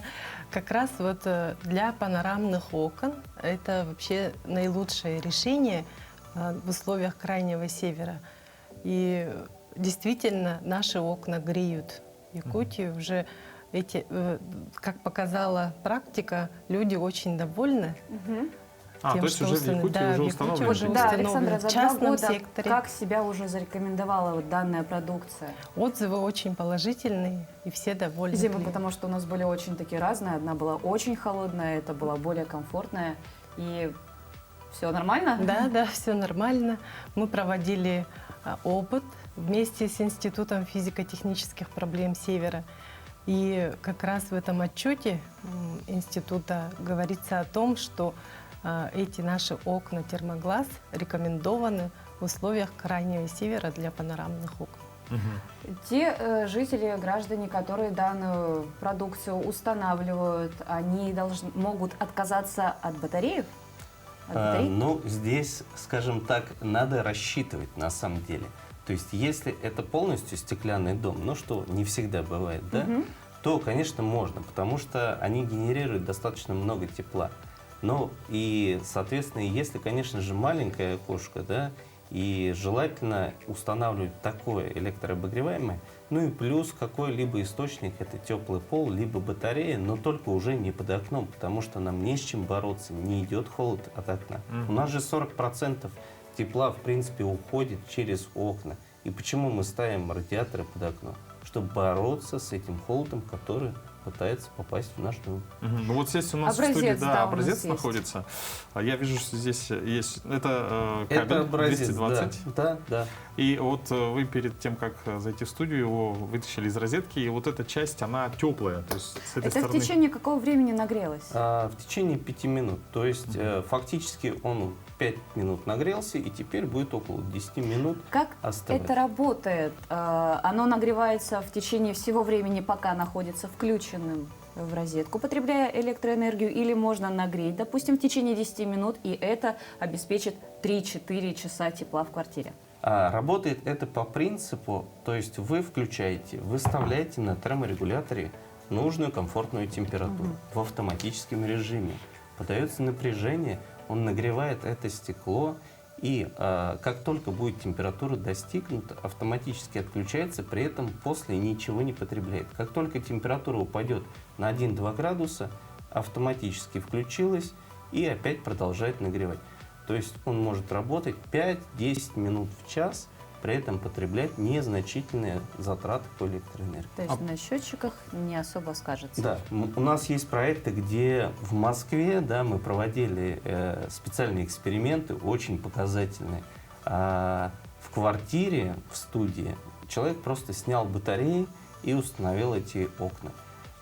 Как раз вот для панорамных окон это вообще наилучшее решение в условиях Крайнего Севера. И действительно наши окна греют Якутию. Уже как показала практика, люди очень довольны. То есть уже в Якутии уже установлено? Да, Александра, в за 2 частном года секторе. как себя уже зарекомендовала вот данная продукция? Отзывы очень положительные, и все довольны. Зимы, потому что у нас были очень такие разные. Одна была очень холодная, это была более комфортная. И все нормально? Да, все нормально. Мы проводили опыт вместе с Институтом физико-технических проблем Севера. И как раз в этом отчете института говорится о том, что эти наши окна термоглаз рекомендованы в условиях Крайнего Севера для панорамных окон. Те жители, граждане, которые данную продукцию устанавливают, они могут отказаться от батареек? Ну, здесь, скажем так, надо рассчитывать на самом деле. То есть, если это полностью стеклянный дом, ну что не всегда бывает, да, то, конечно, можно, потому что они генерируют достаточно много тепла. Ну и, соответственно, если, конечно же, маленькое окошко, да, и желательно устанавливать такое электрообогреваемое, ну и плюс какой-либо источник, это теплый пол, либо батарея, но только уже не под окном, потому что нам не с чем бороться, не идет холод от окна. У нас же 40% тепла, в принципе, уходит через окна. И почему мы ставим радиаторы под окно? Чтобы бороться с этим холодом, который пытается попасть в наш дом. Ну вот здесь у нас образец, в студии да, образец находится. Я вижу, что здесь есть... Это кабель это образец, 220. Да. И вот вы перед тем, как зайти в студию, его вытащили из розетки, и вот эта часть, она теплая. То есть с этой Это стороны... в течение какого времени нагрелось? В течение 5 минут. То есть фактически он 5 минут нагрелся, и теперь будет около 10 минут Как оставать. это работает? Оно нагревается в течение всего времени, пока находится включенным в розетку, потребляя электроэнергию, или можно нагреть, допустим, в течение 10 минут, и это обеспечит 3-4 часа тепла в квартире? Работает это по принципу, то есть вы включаете, выставляете на терморегуляторе нужную комфортную температуру в автоматическом режиме. Подается напряжение, он нагревает это стекло, и как только будет температура достигнута, автоматически отключается, при этом после ничего не потребляет. Как только температура упадет на 1-2 градуса, автоматически включилась и опять продолжает нагревать. То есть он может работать 5-10 минут в час, при этом потреблять незначительные затраты по электроэнергии. То есть на счетчиках не особо скажется. Да, у нас есть проекты, где в Москве, да, мы проводили специальные эксперименты, очень показательные. В квартире, в студии, человек просто снял батареи и установил эти окна.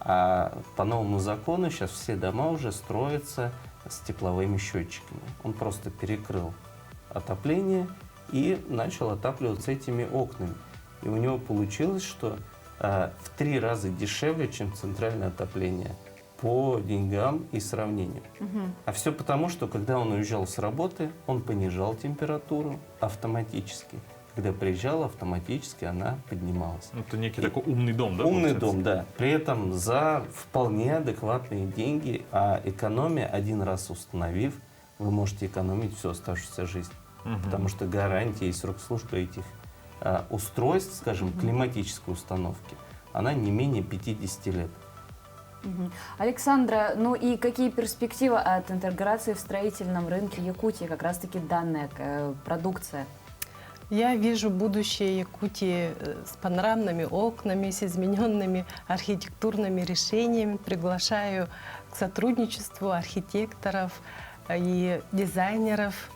А по новому закону сейчас все дома уже строятся с тепловыми счетчиками. Он просто перекрыл отопление и начал отапливаться этими окнами. И у него получилось, что в 3 раза дешевле, чем центральное отопление по деньгам и сравнению. А все потому, что когда он уезжал с работы, он понижал температуру автоматически. Когда приезжал, автоматически она поднималась. Это некий такой умный дом, да? Умный получается? дом, да. При этом за вполне адекватные деньги, а экономия, один раз установив, вы можете экономить всю оставшуюся жизнь. Потому что гарантия и срок службы этих устройств, скажем, климатической установки, она не менее 50 лет. Александра, ну и какие перспективы от интеграции в строительном рынке Якутии, как раз-таки данная продукция? Я вижу будущее Якутии с панорамными окнами, с измененными архитектурными решениями. Приглашаю к сотрудничеству архитекторов и дизайнеров,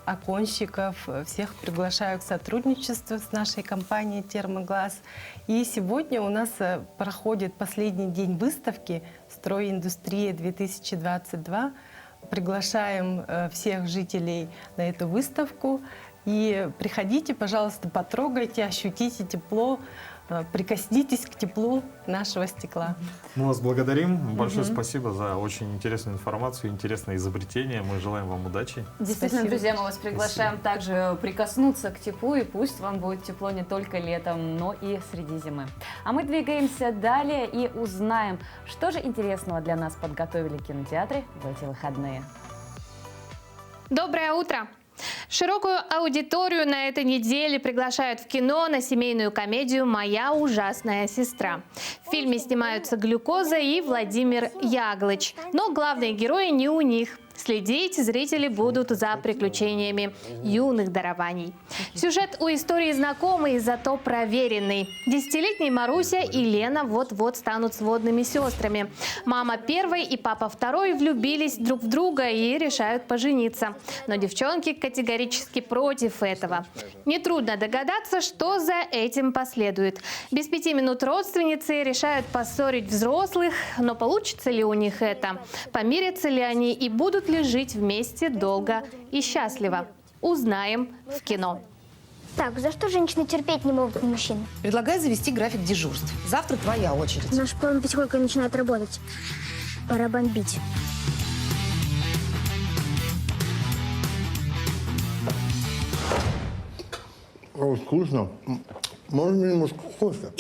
оконщиков, всех приглашаю к сотрудничеству с нашей компанией «Термоглаз». И сегодня у нас проходит последний день выставки «Стройиндустрия-2022». Приглашаем всех жителей на эту выставку. И приходите, пожалуйста, потрогайте, ощутите тепло прикоснитесь к теплу нашего стекла. Мы вас благодарим. Большое спасибо за очень интересную информацию, интересное изобретение. Мы желаем вам удачи. Действительно, Спасибо. друзья, мы вас приглашаем также прикоснуться к теплу, и пусть вам будет тепло не только летом, но и среди зимы. А мы двигаемся далее и узнаем, что же интересного для нас подготовили кинотеатры в эти выходные. Доброе утро! Широкую аудиторию на этой неделе приглашают в кино на семейную комедию «Моя ужасная сестра». В фильме снимаются Глюкоза и Владимир Яглыч, но главные герои не у них. Следить зрители будут за приключениями юных дарований. Сюжет у истории знакомый, зато проверенный. Десятилетние Маруся и Лена вот-вот станут сводными сестрами. Мама первой и папа второй влюбились друг в друга и решают пожениться. Но девчонки категорически против этого. Нетрудно догадаться, что за этим последует. Без 5 минут родственницы решают поссорить взрослых, но получится ли у них это? Помирятся ли они и будут ли жить вместе долго и счастливо? Узнаем в кино. Так, за что женщины терпеть не могут мужчин? Предлагаю завести график дежурств. Завтра твоя очередь. Наш план потихоньку начинает работать. Пора бомбить. Вкусно. Можно немножко кофе?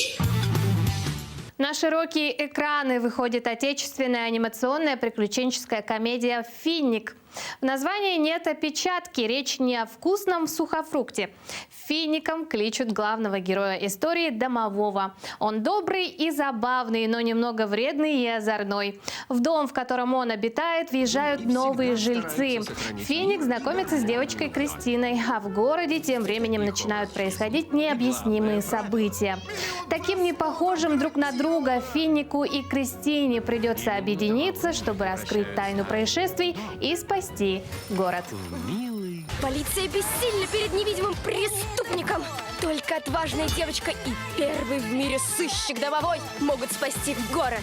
На широкие экраны выходит отечественная анимационная приключенческая комедия «Финик». В названии нет опечатки, речь не о вкусном сухофрукте. Фиником кличут главного героя истории домового. Он добрый и забавный, но немного вредный и озорной. В дом, в котором он обитает, въезжают новые жильцы. Финик знакомится с девочкой Кристиной, а в городе тем временем начинают происходить необъяснимые события. Таким непохожим друг на друга Финику и Кристине придется объединиться, чтобы раскрыть тайну происшествий и спасти город. Полиция бессильна перед невидимым преступником. Только отважная девочка и первый в мире сыщик домовой могут спасти город.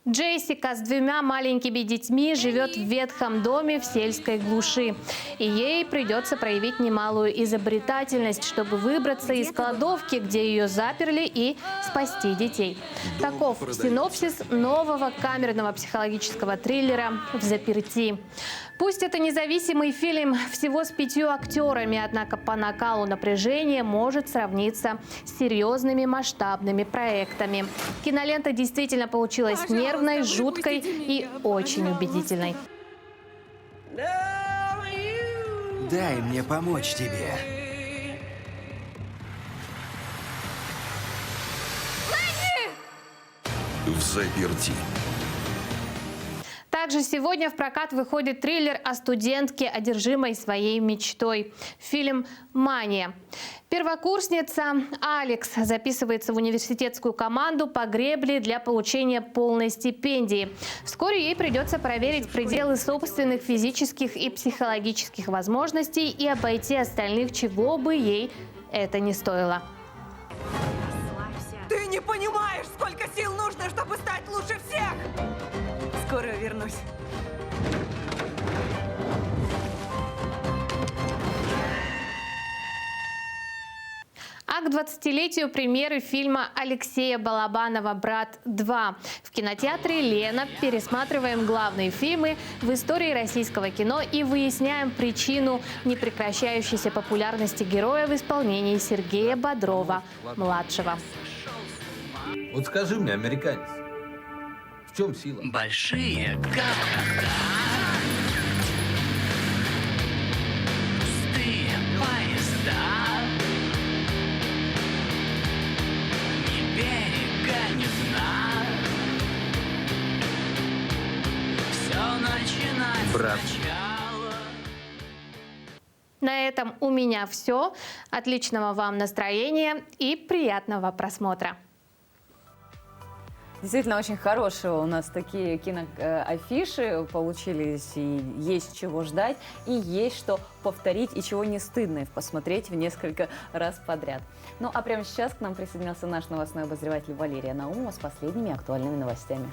Джессика с 2 маленькими детьми живет в ветхом доме в сельской глуши. И ей придется проявить немалую изобретательность, чтобы выбраться из кладовки, где ее заперли, и спасти детей. Таков синопсис нового камерного психологического триллера «Взаперти». Пусть это независимый фильм всего с 5 актерами, однако по накалу напряжения может сравниться с серьезными масштабными проектами. Кинолента действительно получилась нервной, жуткой и очень убедительной. Дай мне помочь тебе. Взаперти. Также сегодня в прокат выходит триллер о студентке, одержимой своей мечтой. Фильм «Мания». Первокурсница Алекс записывается в университетскую команду по гребле для получения полной стипендии. Вскоре ей придется проверить пределы собственных физических и психологических возможностей и обойти остальных, чего бы ей это не стоило. Ты не понимаешь, сколько сил нужно, чтобы стать лучше всех! Скоро вернусь. А к 20-летию премьеры фильма Алексея Балабанова «Брат 2». В кинотеатре «Лена» пересматриваем главные фильмы в истории российского кино и выясняем причину непрекращающейся популярности героя в исполнении Сергея Бодрова-младшего. Вот скажи мне, американец, в чем сила? Большие города, пустые поезда, ни берега, ни дна. Все начинается сначала. На этом у меня все. Отличного вам настроения и приятного просмотра. Действительно, очень хорошие у нас такие киноафиши получились, и есть чего ждать, и есть что повторить, и чего не стыдно посмотреть в несколько раз подряд. Ну, а прямо сейчас к нам присоединился наш новостной обозреватель Валерия Наумова с последними актуальными новостями.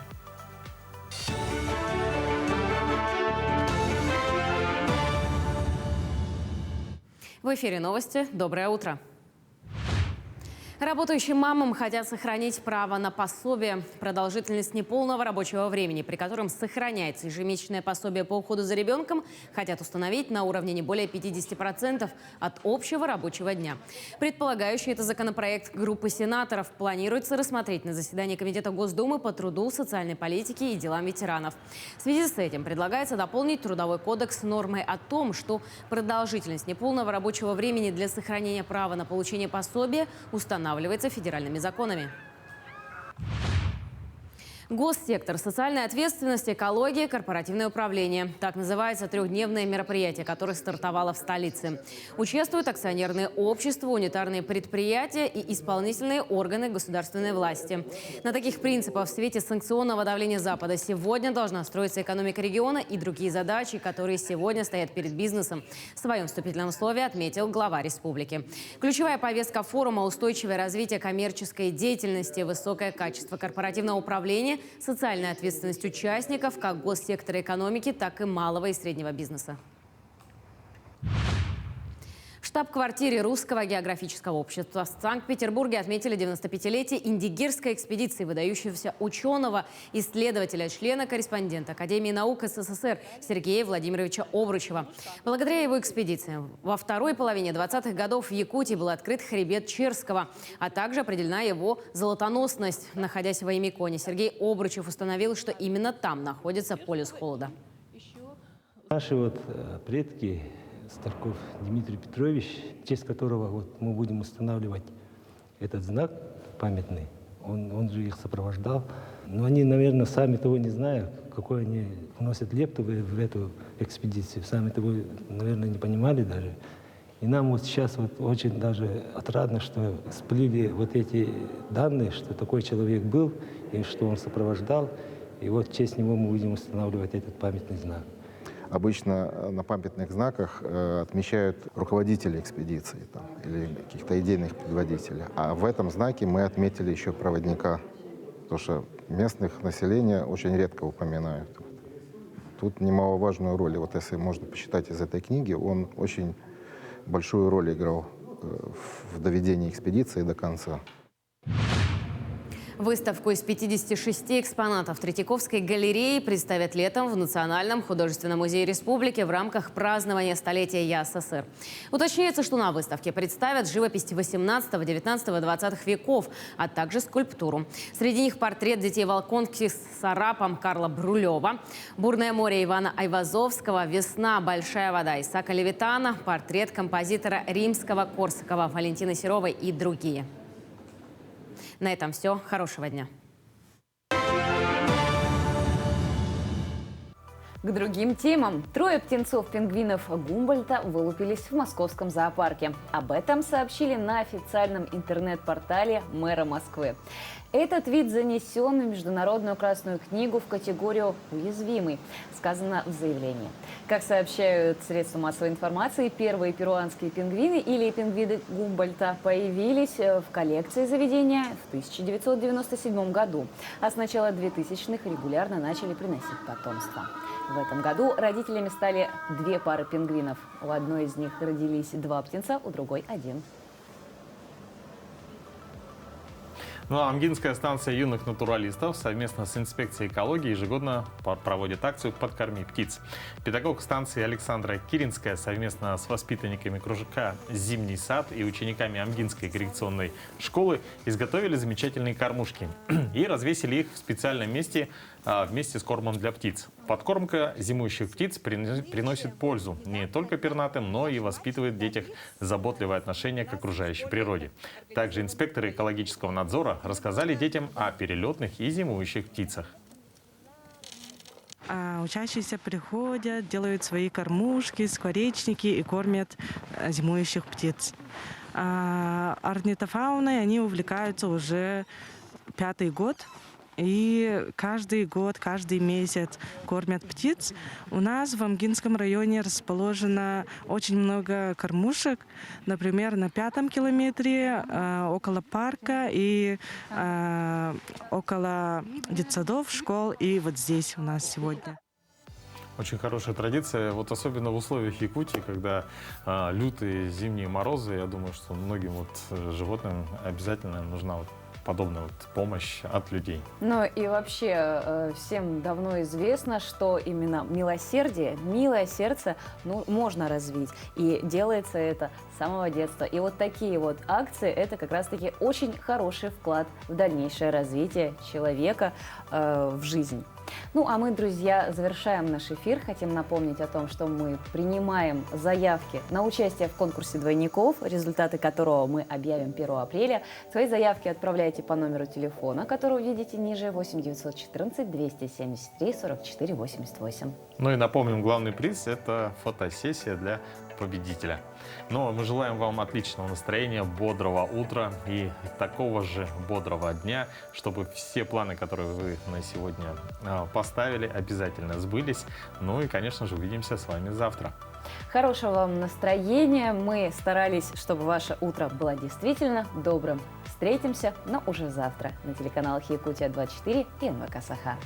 В эфире новости. Доброе утро. Работающим мамам хотят сохранить право на пособие. Продолжительность неполного рабочего времени, при котором сохраняется ежемесячное пособие по уходу за ребенком, хотят установить на уровне не более 50% от общего рабочего дня. Предполагающий это законопроект группы сенаторов планируется рассмотреть на заседании Комитета Госдумы по труду, социальной политике и делам ветеранов. В связи с этим предлагается дополнить Трудовой кодекс нормой о том, что продолжительность неполного рабочего времени для сохранения права на получение пособия устанавливается федеральными законами. Госсектор, социальная ответственность, экология, корпоративное управление. Так называется трехдневное мероприятие, которое стартовало в столице. Участвуют акционерные общества, унитарные предприятия и исполнительные органы государственной власти. На таких принципах в свете санкционного давления Запада сегодня должна строиться экономика региона и другие задачи, которые сегодня стоят перед бизнесом. В своем вступительном слове отметил глава республики. Ключевая повестка форума – устойчивое развитие коммерческой деятельности, высокое качество корпоративного управления, социальная ответственность участников как госсектора экономики, так и малого и среднего бизнеса. В штаб-квартире Русского географического общества в Санкт-Петербурге отметили 95-летие индигирской экспедиции выдающегося ученого, исследователя, члена-корреспондента Академии наук СССР Сергея Владимировича Обручева. Благодаря его экспедиции во второй половине 20-х годов в Якутии был открыт хребет Черского, а также определена его золотоносность. Находясь в Аймиконе, Сергей Обручев установил, что именно там находится полюс холода. Наши предки, Старков Дмитрий Петрович, в честь которого мы будем устанавливать этот знак памятный, он же их сопровождал. Но они, наверное, сами того не зная, какой они вносят лепту в эту экспедицию, сами того, наверное, не понимали даже. И нам сейчас очень даже отрадно, что всплыли эти данные, что такой человек был и что он сопровождал. И в честь него мы будем устанавливать этот памятный знак. Обычно на памятных знаках отмечают руководителей экспедиции или каких-то идейных предводителей. А в этом знаке мы отметили еще проводника, потому что местных населения очень редко упоминают. Тут немаловажную роль, если можно посчитать из этой книги, он очень большую роль играл в доведении экспедиции до конца. Выставку из 56 экспонатов Третьяковской галереи представят летом в Национальном художественном музее республики в рамках празднования столетия ЯССР. Уточняется, что на выставке представят живопись 18, 19, 20 веков, а также скульптуру. Среди них портрет детей Волконки с Сарапом Карла Брулева, Бурное море Ивана Айвазовского, Весна, Большая вода Исаака Левитана, портрет композитора Римского-Корсакова Валентины Серовой и другие. На этом все. Хорошего дня. К другим темам. Трое птенцов-пингвинов Гумбольдта вылупились в московском зоопарке. Об этом сообщили на официальном интернет-портале мэра Москвы. Этот вид занесен в Международную Красную книгу в категорию «Уязвимый», сказано в заявлении. Как сообщают средства массовой информации, первые перуанские пингвины или пингвины Гумбольдта появились в коллекции заведения в 1997 году, а с начала 2000-х регулярно начали приносить потомство. В этом году родителями стали две пары пингвинов. У одной из них родились 2 птенца, у другой 1. Ну а Амгинская станция юных натуралистов совместно с инспекцией экологии ежегодно проводит акцию «Подкорми птиц». Педагог станции Александра Киринская совместно с воспитанниками кружка «Зимний сад» и учениками Амгинской коррекционной школы изготовили замечательные кормушки и развесили их в специальном месте вместе с кормом для птиц. Подкормка зимующих птиц приносит пользу не только пернатым, но и воспитывает в детях заботливое отношение к окружающей природе. Также инспекторы экологического надзора рассказали детям о перелетных и зимующих птицах. Учащиеся приходят, делают свои кормушки, скворечники и кормят зимующих птиц. Орнитофауной они увлекаются уже 5-й год. И каждый год, каждый месяц кормят птиц. У нас в Амгинском районе расположено очень много кормушек. Например, на 5-м километре около парка и около детсадов, школ. И вот здесь у нас сегодня. Очень хорошая традиция, вот особенно в условиях Якутии, когда лютые зимние морозы, я думаю, что многим вот животным обязательно нужна вот подобная вот помощь от людей. Ну и вообще всем давно известно, что именно милосердие, милое сердце можно развить. И делается это с самого детства. И вот такие вот акции – это как раз-таки очень хороший вклад в дальнейшее развитие человека в жизнь. Ну, а мы, друзья, завершаем наш эфир. Хотим напомнить о том, что мы принимаем заявки на участие в конкурсе двойников, результаты которого мы объявим 1 апреля. Свои заявки отправляйте по номеру телефона, который вы видите ниже, 8 914 273 44 88. Ну и напомним, главный приз – это фотосессия для победителя. Но мы желаем вам отличного настроения, бодрого утра и такого же бодрого дня, чтобы все планы, которые вы на сегодня поставили, обязательно сбылись. Ну и, конечно же, увидимся с вами завтра. Хорошего вам настроения. Мы старались, чтобы ваше утро было действительно добрым. Встретимся, но уже завтра на телеканалах Якутия-24 и НВК Саха.